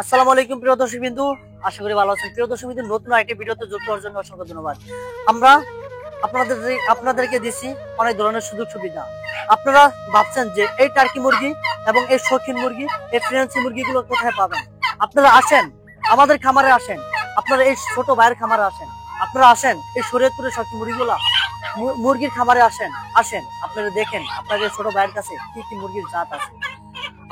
আসসালামু আলাইকুম প্রিয় দর্শকবিন্দু, আশা করি ভালো আছেন। প্রিয় দর্শকবিন্দু, নতুন আরেকটি ভিডিওতে যুক্ত হওয়ার জন্য অসংখ্য ধন্যবাদ। আমরা আপনাদেরকে দিছি অনেক ধরনের সুযোগ সুবিধা। আপনারা ভাবছেন যে এই টার্কি মুরগি এবং এই শৌখিন মুরগি, এই ফ্রেন্সি মুরগিগুলো কোথায় পাবেন? আপনারা আসেন, আমাদের খামারে আসেন। আপনারা এই ছোট ভাইয়ের খামারে আসেন। আপনারা আসেন এই শরীয়তপুরের শৌখিন মুরগিগুলা মুরগির খামারে আসেন। আপনারা দেখেন আপনাদের ছোট ভাইয়ের কাছে কি কি মুরগির জাত আছে।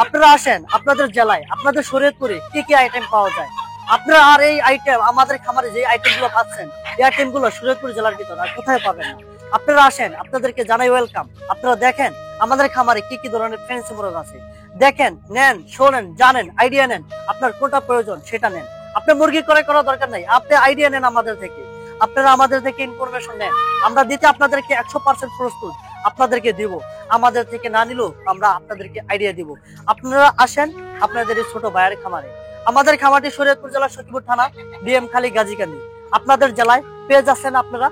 আপনারা আসেন আপনাদের জেলায়, আপনাদের শরীয়তপুরে কি কি আইটেম পাওয়া যায়। আপনারা আর এই আইটেম আমাদের খামারে যে আইটেম গুলো পাচ্ছেন, এই আইটেম গুলো শরীয়তপুর জেলার ভিতর আর কোথায় পাবেন না। আপনারা আসেন, আপনাদেরকে জানাই ওয়েলকাম। আপনারা দেখেন আমাদের খামারে কি কি ধরনের ফ্যান্সি মোরগ আছে। দেখেন, নেন, শোনেন, জানেন, আইডিয়া নেন। আপনার কোনটা প্রয়োজন সেটা নেন। আপনি মুরগি ক্রয় করার দরকার নাই, আপনি আইডিয়া নেন আমাদের থেকে। আপনারা আমাদের থেকে ইনফরমেশন নেন, আমরা দিতে আপনাদেরকে 100% প্রস্তুত। আপনাদেরকে দিব, আমাদের থেকে না নিলেও আমরা আপনাদেরকে আইডিয়া দিব। আপনারা আসেন আপনাদের এই ছোট ভাইয়ের খামারে। আমাদের খামারটি শরীয়তপুর জেলা সখীপুর থানা, ডিএম খালি গাজীকান্দি। আপনাদের জেলায় পেয়ে যাচ্ছেন আপনারা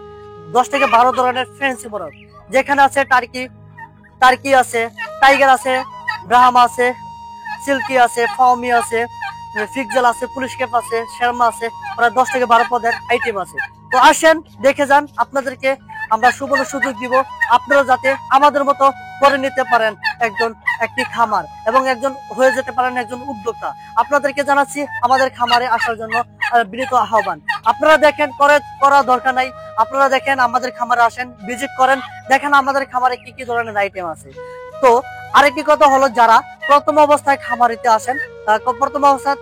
10 থেকে 12 ধরনের ফ্যান্সি মোরগ, যেখানে আছে টার্কি আছে, টাইগার আছে, ব্রাহ্মা আছে, সিল্কি আছে, ফাউমি আছে, ফিকজেল আছে, পুলিশ ক্যাপ আছে, শর্মা আছে। প্রায় 10 থেকে 12 পদের আইটেম আছে। তো আসেন, দেখে যান। আপনাদেরকে আমরা সুবর্ণ সুযোগ দিব, আপনারা যাতে আমাদের মতো করে নিতে পারেন একটি খামার এবং একজন হয়ে যেতে পারেন একজন উদ্যোক্তা। আপনাদেরকে জানাচ্ছি আমাদের খামারে আসার জন্য বিনীত আহ্বান। আপনারা দেখেন, করা দরকার নাই। আপনারা দেখেন আমাদের খামারে আসেন, ভিজিট করেন, দেখেন আমাদের খামারে কি কি ধরনের আইটেম আছে। তো আরেকটি কথা হলো, যারা প্রথম অবস্থায় খামারিতে আসেন, প্রথম অবস্থায়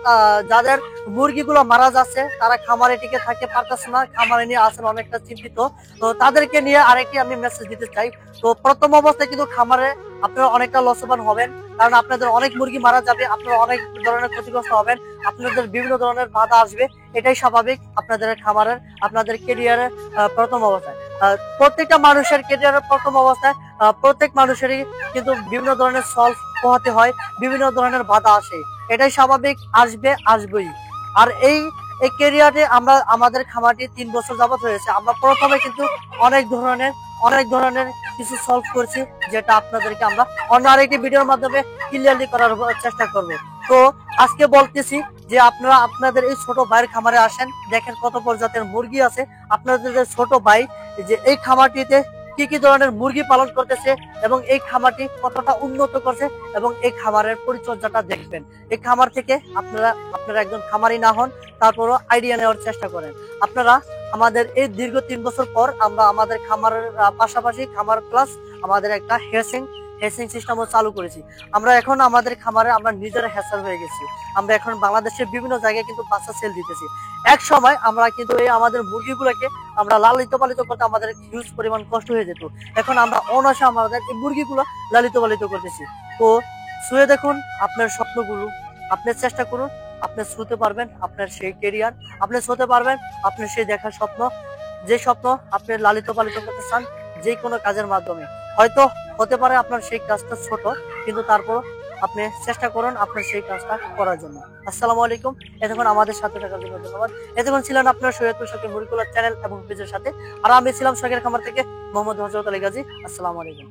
যাদের মুরগিগুলো মারা যাচ্ছে, তারা খামারে টিকে থাকতে পারতেছে না, খামারে নিয়ে আসেন অনেকটা চিন্তিত। তো তাদেরকে নিয়ে আরেকটি আমি মেসেজ দিতে চাই। তো প্রথম অবস্থায় কিন্তু খামারে আপনারা অনেকটা লসবান হবেন, কারণ আপনাদের অনেক মুরগি মারা যাবে, আপনারা অনেক ধরনের ক্ষতিগ্রস্ত হবেন, আপনাদের বিভিন্ন ধরনের বাধা আসবে। এটাই স্বাভাবিক আপনাদের খামারের, আপনাদের কেরিয়ারের প্রথম অবস্থায়। প্রত্যেকটা মানুষের কেরিয়ারের প্রথম অবস্থায় প্রত্যেক মানুষেরই কিন্তু বিভিন্ন ধরনের সলভ পোহাতে হয়, বিভিন্ন ধরনের বাধা আসে। এটাই স্বাভাবিক, আসবেই। আর এই ক্যারিয়ারে আমরা আমাদের খামারটি 3 বছর যাবত হয়েছে। আমরা প্রথমে কিন্তু অনেক ধরনের কিছু সলভ করছি, যেটা আপনাদেরকে আমরা অন্য আরেকটি ভিডিওর মাধ্যমে ক্লিয়ারলি করার চেষ্টা করব। তো আজকে বলতেছি যে আপনারা আপনাদের এই ছোট ভাইয়ের খামারে আসেন, দেখেন কত প্রজাতির মুরগি আছে। আপনাদের যে ছোট ভাই যে এই খামারটিতে কি কি ধরনের মুরগি পালন করতেছে এবং এই খামারটি কতটা উন্নত করছে এবং এই খামারের পরিচর্যাটা দেখবেন। এই খামার থেকে আপনারা একজন খামারি না হন, তারপরও আইডিয়া নেওয়ার চেষ্টা করেন। আপনারা আমাদের এই দীর্ঘ 3 বছর পর আমরা আমাদের খামারের পাশাপাশি খামার প্লাস আমাদের একটা হেসিং সিস্টেমও চালু করেছি। আমরা এখন আমাদের খামারে আমরা নিজেরা হ্যাসার হয়ে গেছি। আমরা এখন বাংলাদেশের বিভিন্ন জায়গায় কিন্তু বাচ্চা সেল দিতেছি। এক সময় আমরা কিন্তু এই আমাদের মুরগিগুলোকে আমরা লালিত পালিত করতে আমাদের হিউজ পরিমাণ কষ্ট হয়ে যেত। এখন আমরা অনায়াসে আমাদের এই মুরগিগুলো লালিত পালিত করতেছি। তো শুয়ে দেখুন আপনার স্বপ্নগুলো, আপনি চেষ্টা করুন, আপনি ছুঁতে পারবেন আপনার সেই কেরিয়ার, আপনি ছুঁতে পারবেন আপনার সেই দেখার স্বপ্ন, যে স্বপ্ন আপনি লালিত পালিত করতে চান যে কোনো কাজের মাধ্যমে। হয়তো হতে পারে আপনার সেই কাজটা ছোট, কিন্তু তারপর আপনি চেষ্টা করুন আপনার সেই কাজটা করার জন্য। আসসালামু আলাইকুম। এতক্ষণ আমাদের সাথে থাকার জন্য ধন্যবাদ। এতক্ষণ ছিলেন আপনার শরীয়তপুর শখের মুরগিগুলোর চ্যানেল এবং পেজের সাথে, আর আমি ছিলাম শখের খামার থেকে মোহাম্মদ হযরত আলী গাজী। আসসালামু আলাইকুম।